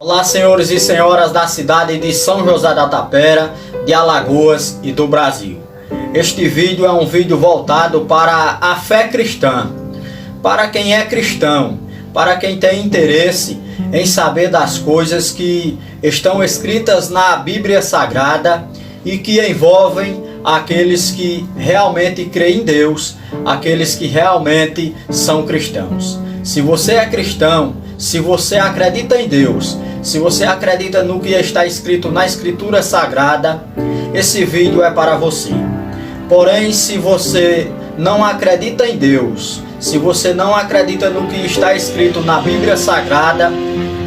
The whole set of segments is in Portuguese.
Olá, senhores e senhoras da cidade de São José da Tapera, de Alagoas e do Brasil. Este vídeo é um vídeo voltado para a fé cristã, para quem é cristão, para quem tem interesse em saber das coisas que estão escritas na Bíblia Sagrada e que envolvem aqueles que realmente creem em Deus, aqueles que realmente são cristãos. Se você é cristão, se você acredita em Deus, se você acredita no que está escrito na Escritura Sagrada, esse vídeo é para você. Porém, se você não acredita em Deus, se você não acredita no que está escrito na Bíblia Sagrada,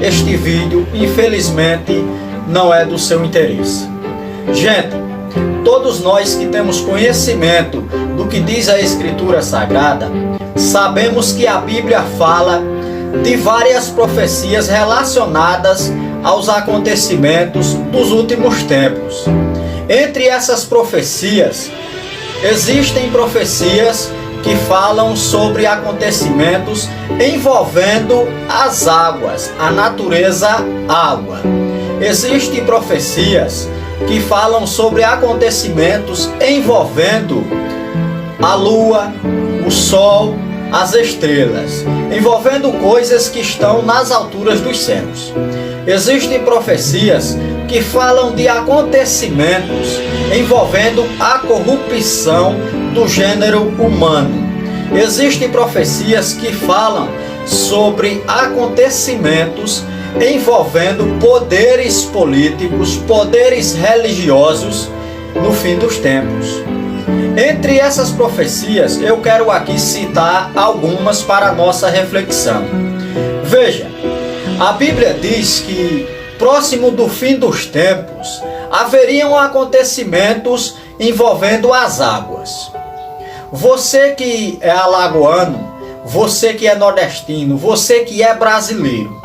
este vídeo, infelizmente, não é do seu interesse. Gente, todos nós que temos conhecimento do que diz a Escritura Sagrada, sabemos que a Bíblia fala de várias profecias relacionadas aos acontecimentos dos últimos tempos. Entre essas profecias, existem profecias que falam sobre acontecimentos envolvendo as águas, a natureza água. Existem profecias que falam sobre acontecimentos envolvendo a lua, o sol, as estrelas, envolvendo coisas que estão nas alturas dos céus. Existem profecias que falam de acontecimentos envolvendo a corrupção do gênero humano. Existem profecias que falam sobre acontecimentos envolvendo poderes políticos, poderes religiosos no fim dos tempos. Entre essas profecias, eu quero aqui citar algumas para a nossa reflexão. Veja, a Bíblia diz que próximo do fim dos tempos haveriam acontecimentos envolvendo as águas. Você que é alagoano, você que é nordestino, você que é brasileiro,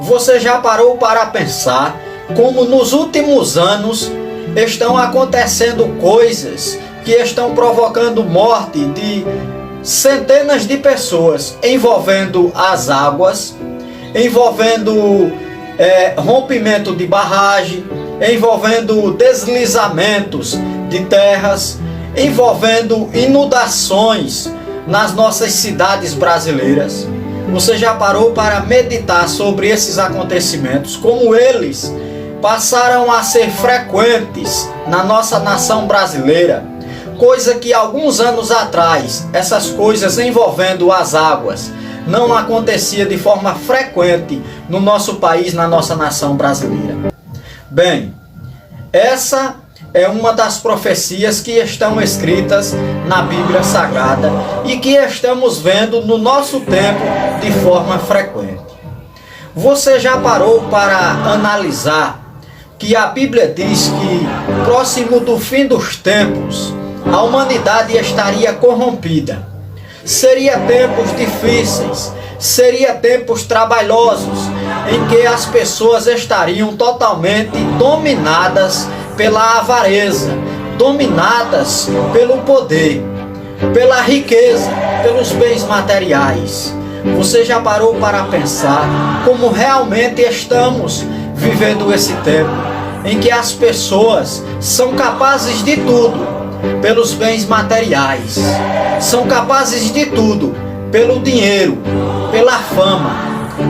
você já parou para pensar como nos últimos anos estão acontecendo coisas que estão provocando morte de centenas de pessoas, envolvendo as águas, envolvendo rompimento de barragem, envolvendo deslizamentos de terras, envolvendo inundações nas nossas cidades brasileiras? Você já parou para meditar sobre esses acontecimentos, como eles passaram a ser frequentes na nossa nação brasileira? Coisa que alguns anos atrás, essas coisas envolvendo as águas não acontecia de forma frequente no nosso país, na nossa nação brasileira. Bem, essa é uma das profecias que estão escritas na Bíblia Sagrada e que estamos vendo no nosso tempo de forma frequente. Você já parou para analisar que a Bíblia diz que próximo do fim dos tempos a humanidade estaria corrompida? Seria tempos difíceis, seria tempos trabalhosos, em que as pessoas estariam totalmente dominadas pela avareza, dominadas pelo poder, pela riqueza, pelos bens materiais. Você já parou para pensar como realmente estamos vivendo esse tempo, em que as pessoas são capazes de tudo pelos bens materiais, são capazes de tudo pelo dinheiro, pela fama,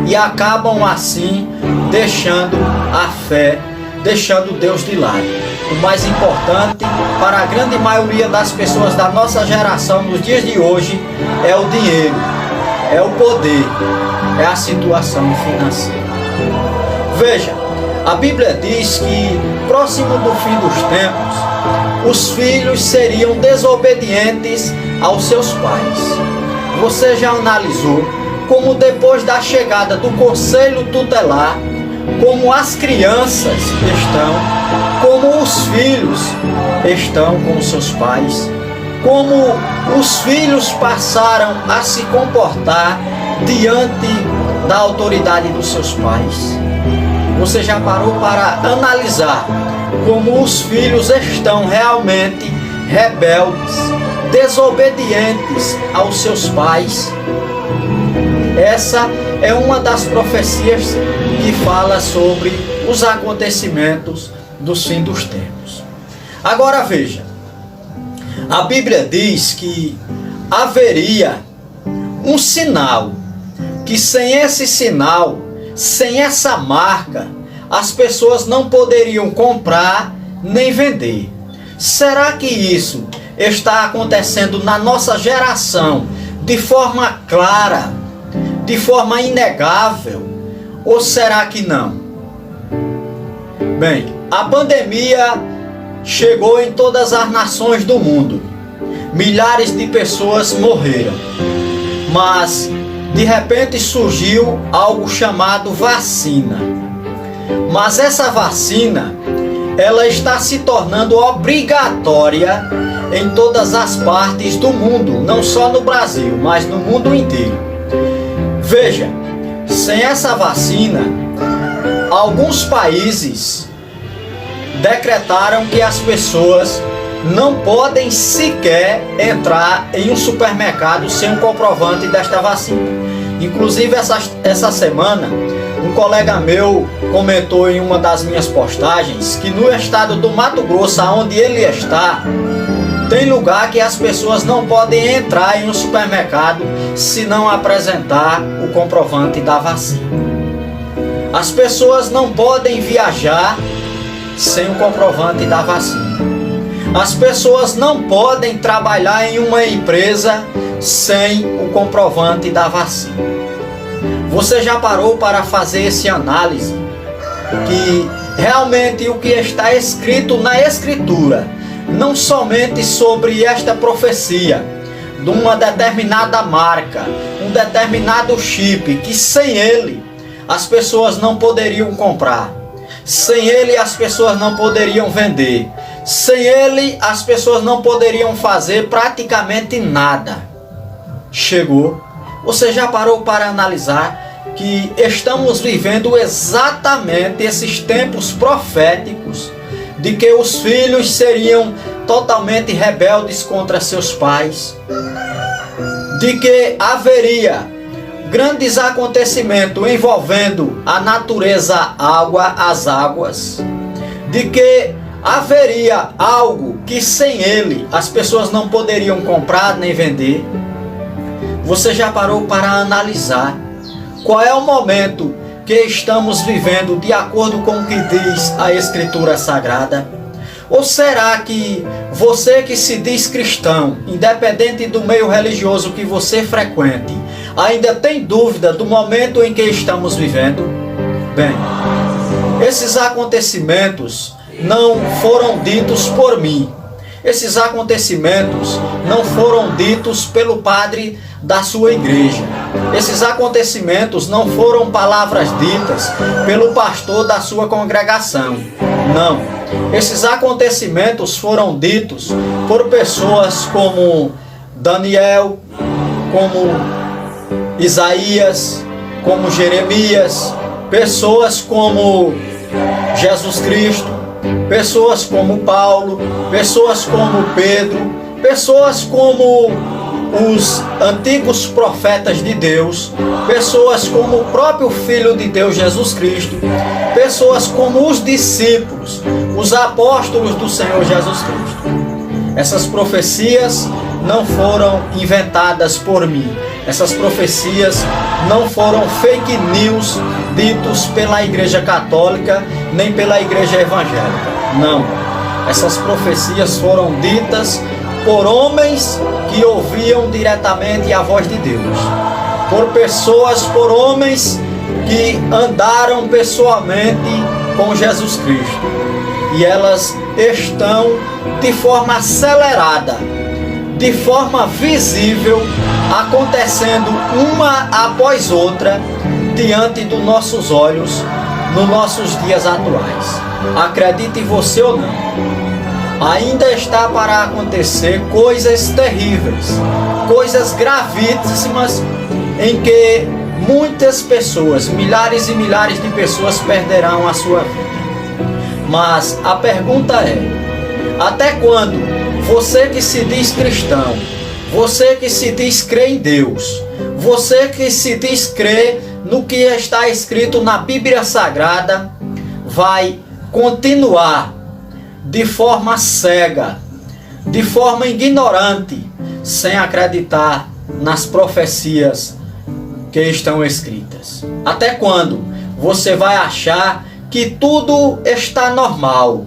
e acabam assim deixando a fé, deixando Deus de lado. O mais importante para a grande maioria das pessoas da nossa geração nos dias de hoje é o dinheiro, é o poder, é a situação financeira. Veja, a Bíblia diz que próximo do fim dos tempos, os filhos seriam desobedientes aos seus pais. Você já analisou como depois da chegada do conselho tutelar, como as crianças estão, como os filhos estão com os seus pais, como os filhos passaram a se comportar diante da autoridade dos seus pais? Você já parou para analisar como os filhos estão realmente rebeldes, desobedientes aos seus pais? Essa é uma das profecias que fala sobre os acontecimentos dos fins dos tempos. Agora veja, a Bíblia diz que haveria um sinal, que sem esse sinal, sem essa marca, as pessoas não poderiam comprar nem vender. Será que isso está acontecendo na nossa geração de forma clara, de forma inegável, ou será que não? Bem, a pandemia chegou em todas as nações do mundo. Milhares de pessoas morreram. Mas, de repente, surgiu algo chamado vacina. Mas essa vacina, ela está se tornando obrigatória em todas as partes do mundo, não só no Brasil, mas no mundo inteiro. Veja, sem essa vacina, alguns países decretaram que as pessoas não podem sequer entrar em um supermercado sem um comprovante desta vacina. Inclusive, essa semana, um colega meu comentou em uma das minhas postagens que no estado do Mato Grosso, onde ele está, tem lugar que as pessoas não podem entrar em um supermercado se não apresentar o comprovante da vacina. As pessoas não podem viajar sem o comprovante da vacina. As pessoas não podem trabalhar em uma empresa sem o comprovante da vacina. Você já parou para fazer essa análise? Que realmente o que está escrito na Escritura, não somente sobre esta profecia, de uma determinada marca, um determinado chip, que sem ele as pessoas não poderiam comprar. Sem ele as pessoas não poderiam vender. Sem ele as pessoas não poderiam fazer praticamente nada. Chegou. Você já parou para analisar que estamos vivendo exatamente esses tempos proféticos de que os filhos seriam totalmente rebeldes contra seus pais, de que haveria grandes acontecimentos envolvendo a natureza, água, as águas, de que haveria algo que sem ele as pessoas não poderiam comprar nem vender. Você já parou para analisar qual é o momento que estamos vivendo de acordo com o que diz a Escritura Sagrada? Ou será que você que se diz cristão, independente do meio religioso que você frequente, ainda tem dúvida do momento em que estamos vivendo? Bem, esses acontecimentos não foram ditos por mim. Esses acontecimentos não foram ditos pelo padre da sua igreja. Esses acontecimentos não foram palavras ditas pelo pastor da sua congregação. Não. Esses acontecimentos foram ditos por pessoas como Daniel, como Isaías, como Jeremias, pessoas como Jesus Cristo, pessoas como Paulo, pessoas como Pedro, pessoas como os antigos profetas de Deus, pessoas como o próprio Filho de Deus Jesus Cristo, pessoas como os discípulos, os apóstolos do Senhor Jesus Cristo. Essas profecias não foram inventadas por mim. Essas profecias não foram fake news ditos pela Igreja Católica nem pela Igreja Evangélica. Não. Essas profecias foram ditas por homens que ouviam diretamente a voz de Deus. Por pessoas, por homens que andaram pessoalmente com Jesus Cristo. E elas estão de forma acelerada, de forma visível, acontecendo uma após outra diante dos nossos olhos nos nossos dias atuais. Acredite você ou não, ainda está para acontecer coisas terríveis, coisas gravíssimas em que muitas pessoas, milhares e milhares de pessoas perderão a sua vida. Mas a pergunta é: até quando você que se diz cristão, você que se diz crer em Deus, você que se diz crer no que está escrito na Bíblia Sagrada, vai continuar de forma cega, de forma ignorante, sem acreditar nas profecias que estão escritas? Até quando você vai achar que tudo está normal?